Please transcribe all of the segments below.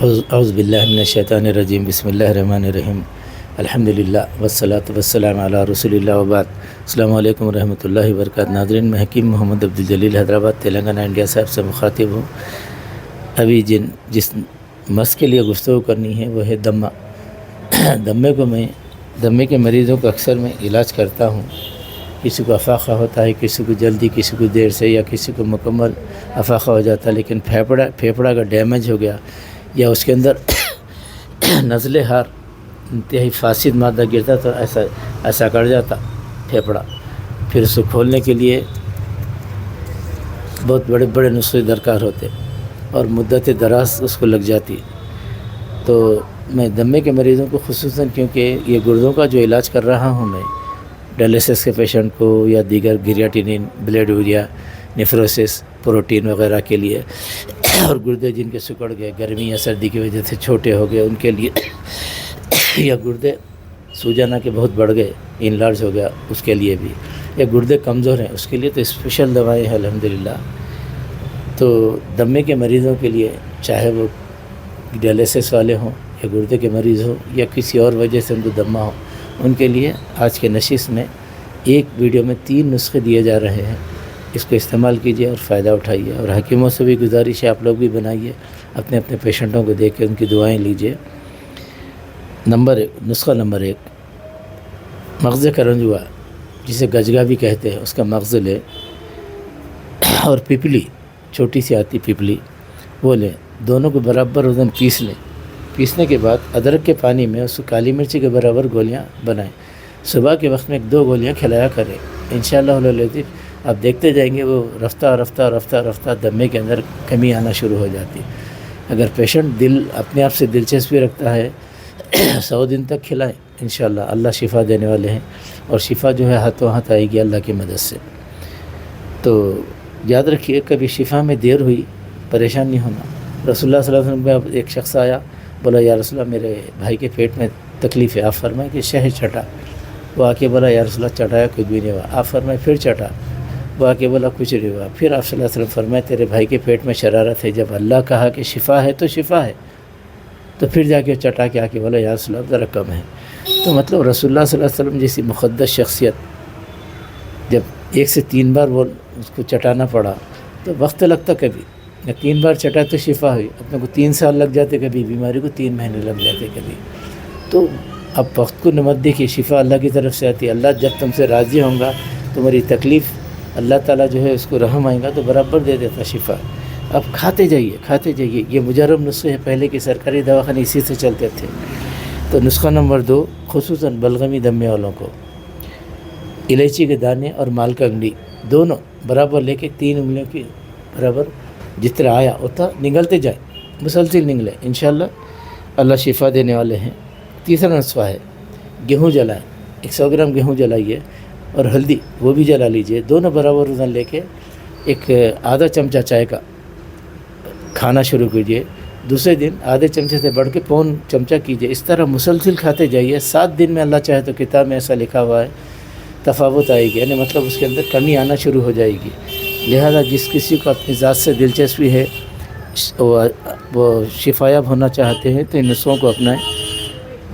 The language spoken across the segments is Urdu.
اعوذ باللہ من الشیطان الرجیم بسم اللہ الرحمن الرحیم الحمدللہ والصلاۃ والسلام علی رسول اللہ وبعد۔ السلام علیکم ورحمۃ اللہ وبرکاتہ۔ ناظرین، میں حکیم محمد عبدالجلیل حیدرآباد تلنگانہ انڈیا صاحب سے مخاطب ہوں۔ ابھی جس مس کے لیے گفتگو کرنی ہے وہ ہے دمہ۔ دمے کے مریضوں کو اکثر میں علاج کرتا ہوں۔ کسی کو افاقہ ہوتا ہے، کسی کو جلدی، کسی کو دیر سے، یا کسی کو مکمل افاقہ ہو جاتا ہے، لیکن پھیپھڑا کا ڈیمیج ہو گیا یا اس کے اندر نزلے ہار انتہائی فاسد مادہ گرتا تو ایسا کر جاتا پھیپھڑا۔ پھر اس کو کھولنے کے لیے بہت بڑے بڑے نسخے درکار ہوتے اور مدت دراز اس کو لگ جاتی۔ تو میں دمے کے مریضوں کو خصوصاً، کیونکہ یہ گردوں کا جو علاج کر رہا ہوں میں ڈائلیسس کے پیشنٹ کو یا دیگر گریاٹینین، بلڈ یوریا، نیفروسس، پروٹین وغیرہ کے لیے، اور گردے جن کے سکڑ گئے گرمی یا سردی کی وجہ سے چھوٹے ہو گئے ان کے لیے، یا گردے سوجن کے بہت بڑھ گئے، انلارج ہو گیا اس کے لیے بھی، یا گردے کمزور ہیں اس کے لیے تو اسپیشل دوائیں ہیں الحمدللہ۔ تو دمے کے مریضوں کے لیے، چاہے وہ ڈائلیسس والے ہوں یا گردے کے مریض ہوں یا کسی اور وجہ سے ان کو دمہ ہو، ان کے لیے آج کے نشست میں ایک ویڈیو میں 3 نسخے دیے جا رہے ہیں۔ اس کو استعمال کیجیے اور فائدہ اٹھائیے، اور حکیموں سے بھی گزارش ہے آپ لوگ بھی بنائیے، اپنے پیشنٹوں کو دیکھ کے ان کی دعائیں لیجیے۔ نسخہ نمبر 1، مغز کرنجوا جسے گجگا بھی کہتے ہیں، اس کا مغز لے، اور پپلی چھوٹی سی آتی پپلی وہ لیں، دونوں کو برابر وزن پیس لیں۔ پیسنے کے بعد ادرک کے پانی میں اس کو کالی مرچی کے برابر گولیاں بنائیں۔ صبح کے وقت میں 1-2 گولیاں کھلایا کریں، انشاءاللہ العزیز آپ دیکھتے جائیں گے وہ رفتہ دمے کے اندر کمی آنا شروع ہو جاتی۔ اگر پیشنٹ اپنے آپ سے دلچسپی رکھتا ہے 100 دن تک کھلائیں، انشاءاللہ اللہ شفا دینے والے ہیں، اور شفا جو ہے ہاتھوں ہاتھ آئے گی اللہ کی مدد سے۔ تو یاد رکھیے، کبھی شفا میں دیر ہوئی پریشان نہیں ہونا۔ رسول اللہ صلی اللہ علیہ وسلم میں ایک شخص آیا، بولا یا رسول اللہ میرے بھائی کے پیٹ میں تکلیف ہے، آپ فرمائیں کہ شہد چٹا۔ وہ آ کے بولا یا رسول اللہ چٹایا کچھ بھی نہیں ہوا، آپ فرمائیں پھر چٹا۔ وہ آ کے بولا کچھ نہیں ہوا، پھر آپ صلی اللہ علیہ وسلم فرمائے تیرے بھائی کے پیٹ میں شرارت ہے، جب اللہ کہا کہ شفا ہے تو شفا ہے، تو پھر جا کے چٹا کے آ کے بولا یا رسول اللہ ذرا کم ہے۔ تو مطلب رسول اللہ صلی اللہ علیہ وسلم جیسی مقدس شخصیت جب 1 سے 3 بار وہ اس کو چٹانا پڑا تو وقت لگتا، کبھی 3 بار چٹا تو شفا ہوئی، اپنے کو 3 سال لگ جاتے، کبھی بیماری کو 3 مہینے لگ جاتے کبھی۔ تو اب وقت کو نمت دیکھیے، شفا اللہ کی طرف سے آتی ہے۔ اللہ جب تم سے راضی ہوں گا، تمہاری تکلیف اللہ تعالیٰ جو ہے اس کو رحم آئے گا تو برابر دے دیتا شفا۔ اب کھاتے جائیے، یہ مجرب نسخے ہیں، پہلے کے سرکاری دواخانے اسی سے چلتے تھے۔ تو نسخہ نمبر 2، خصوصاً بلغمی دمے والوں کو الائچی کے دانے اور مال کا انگلی دونوں برابر لے کے 3 انگلیوں کی برابر جتنا آیا اتنا نگلتے جائیں، مسلسل نگلیں، انشاءاللہ اللہ شفا دینے والے ہیں۔ تیسرا نسخہ ہے گیہوں جلائیں، 100 گرام گیہوں جلائیے، اور ہلدی وہ بھی جلا لیجئے، دونوں برابر وزن لے کے ایک آدھا چمچہ چائے کا کھانا شروع کیجئے۔ دوسرے دن آدھے چمچے سے بڑھ کے 1 چمچہ کیجئے۔ اس طرح مسلسل کھاتے جائیے، 7 دن میں اللہ چاہے تو کتاب میں ایسا لکھا ہوا ہے تفاوت آئے گی، یعنی مطلب اس کے اندر کمی آنا شروع ہو جائے گی۔ لہذا جس کسی کو اپنی ذات سے دلچسپی ہے، وہ شفایاب ہونا چاہتے ہیں، تو ان نسخوں کو اپنائیں،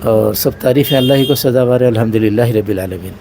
اور سب تعریفیں اللہ ہی کو سزاوار ہے۔ الحمدللہ رب العالمین۔